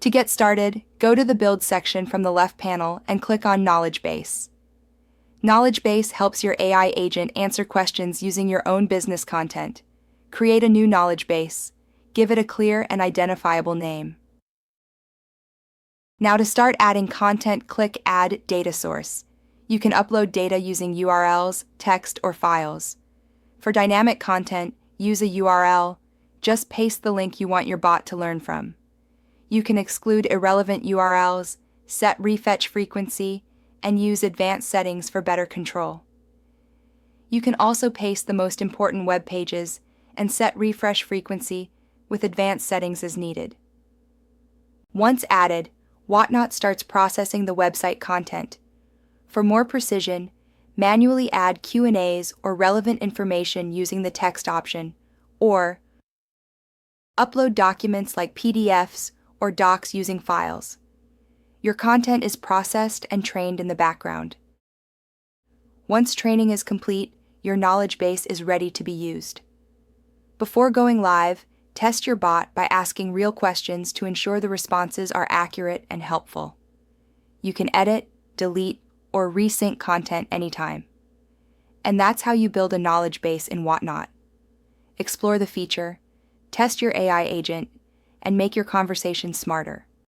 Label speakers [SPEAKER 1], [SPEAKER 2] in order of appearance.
[SPEAKER 1] To get started, go to the Build section from the left panel and click on Knowledge Base. Knowledge Base helps your AI agent answer questions using your own business content. Create a new knowledge base. Give it a clear and identifiable name. Now to start adding content, click Add Data Source. You can upload data using URLs, text, or files. For dynamic content, use a URL. Just paste the link you want your bot to learn from. You can exclude irrelevant URLs, set refetch frequency, and use advanced settings for better control. You can also paste the most important web pages and set refresh frequency with advanced settings as needed. Once added, WotNot starts processing the website content. For more precision, manually add Q&As or relevant information using the text option, or upload documents like PDFs or docs using files. Your content is processed and trained in the background. Once training is complete, your knowledge base is ready to be used. Before going live, test your bot by asking real questions to ensure the responses are accurate and helpful. You can edit, delete, or resync content anytime. And that's how you build a knowledge base in WotNot. Explore the feature, test your AI agent, and make your conversation smarter.